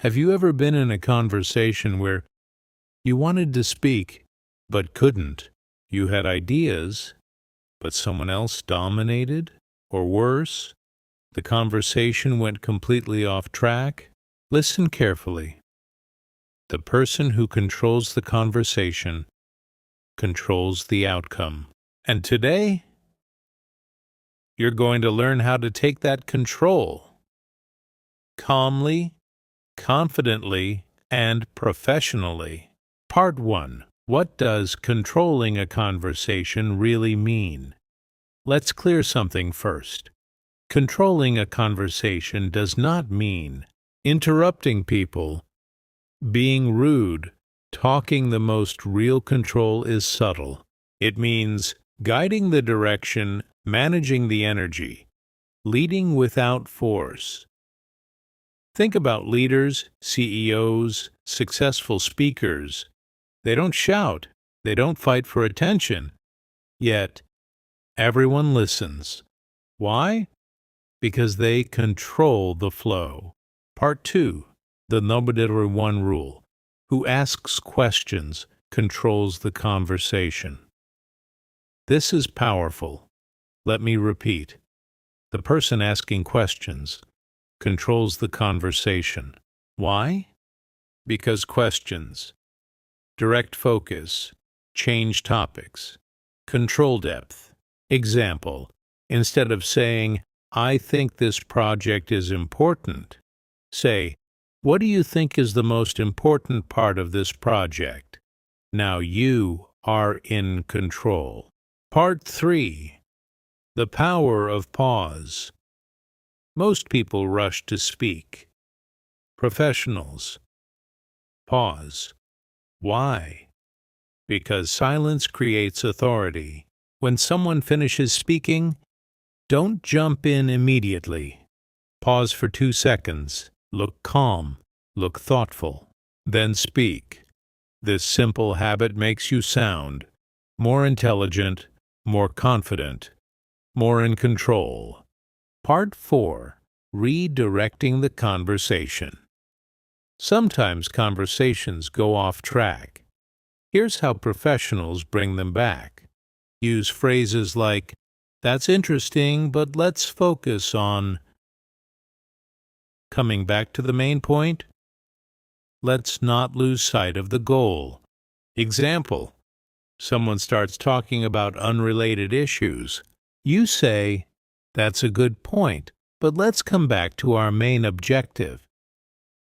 Have you ever been in a conversation where you wanted to speak but couldn't? You had ideas, but someone else dominated? Or worse, the conversation went completely off track? Listen carefully. The person who controls the conversation controls the outcome. And today, you're going to learn how to take that control calmly, confidently, and professionally. Part 1. What does controlling a conversation really mean? Let's clear something first. Controlling a conversation does not mean interrupting people, being rude. Talking the most real control is subtle. It means guiding the direction, managing the energy, leading without force. Think about leaders, CEOs, successful speakers. They don't shout, they don't fight for attention, yet everyone listens. Why? Because they control the flow. Part 2. The number 1 rule. Who asks questions controls the conversation. This is powerful. Let me repeat. The person asking questions controls the conversation. Why? Because questions direct focus, change topics, control depth. Example, instead of saying, "I think this project is important," say, "What do you think is the most important part of this project?" Now you are in control. Part 3. The power of pause. Most people rush to speak. Professionals. Pause. Why? Because silence creates authority. When someone finishes speaking, don't jump in immediately. Pause for 2 seconds. Look calm. Look thoughtful. Then speak. This simple habit makes you sound more intelligent, more confident, more in control. Part 4. Redirecting the conversation. Sometimes conversations go off track. Here's how professionals bring them back. Use phrases like, "That's interesting, but let's focus on..." Coming back to the main point, let's not lose sight of the goal. Example, someone starts talking about unrelated issues. You say, "That's a good point, but let's come back to our main objective."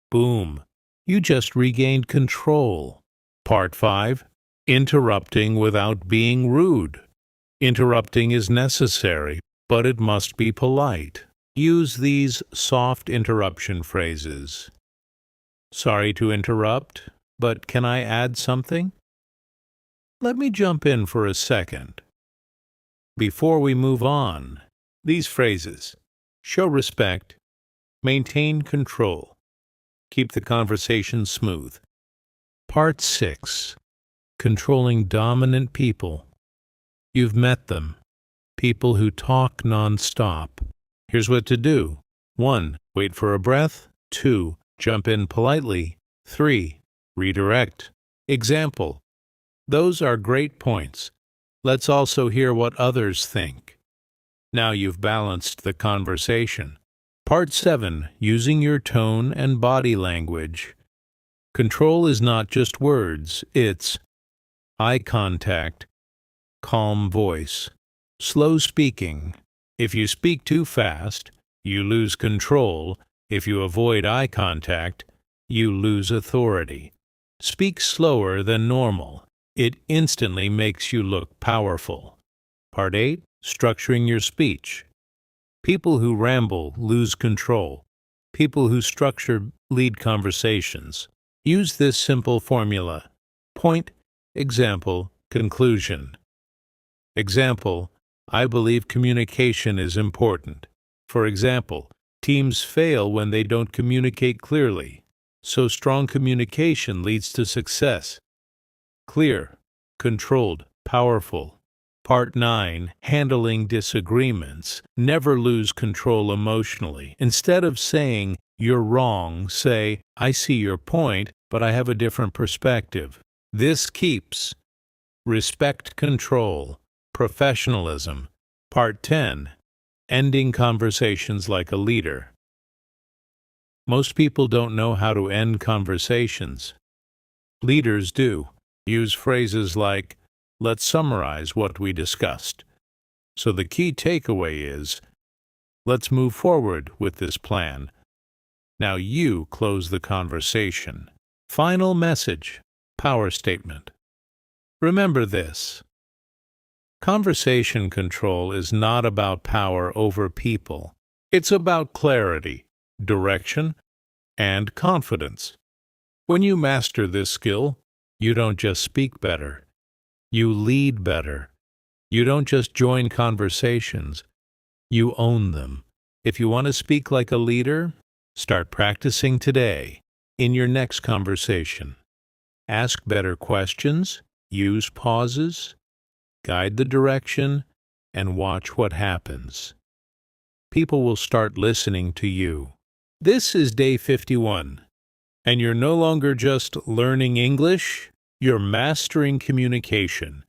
Boom, you just regained control. Part 5. Interrupting without being rude. Interrupting is necessary, but it must be polite. Use these soft interruption phrases. "Sorry to interrupt, but can I add something? Let me jump in for a second." Before we move on, these phrases show respect, maintain control, keep the conversation smooth. Part 6. Controlling dominant people. You've met them, people who talk non-stop. Here's what to do. 1. Wait for a breath. 2. Jump in politely. 3. Redirect. Example. Those are great points. Let's also hear what others think. Now you've balanced the conversation. Part 7. Using your tone and body language. Control is not just words, it's eye contact, calm voice, slow speaking. If you speak too fast, you lose control. If you avoid eye contact, you lose authority. Speak slower than normal. It instantly makes you look powerful. Part 8. Structuring your speech. People who ramble lose control. People who structure lead conversations. Use this simple formula. Point, example, conclusion. Example, I believe communication is important. For example, teams fail when they don't communicate clearly. So strong communication leads to success. Clear, controlled, powerful. Part 9. Handling disagreements. Never lose control emotionally. Instead of saying, "You're wrong," say, "I see your point, but I have a different perspective." This keeps respect, control, professionalism. Part 10. Ending conversations like a leader. Most people don't know how to end conversations. Leaders do. Use phrases like, "Let's summarize what we discussed." So the key takeaway is, "Let's move forward with this plan. Now you close the conversation." Final message. Power statement. Remember this. Conversation control is not about power over people. It's about clarity, direction, and confidence. When you master this skill, you don't just speak better. You lead better. You don't just join conversations. You own them. If you want to speak like a leader, start practicing today in your next conversation. Ask better questions, use pauses, guide the direction, and watch what happens. People will start listening to you. This is day 51, and you're no longer just learning English, you're mastering communication.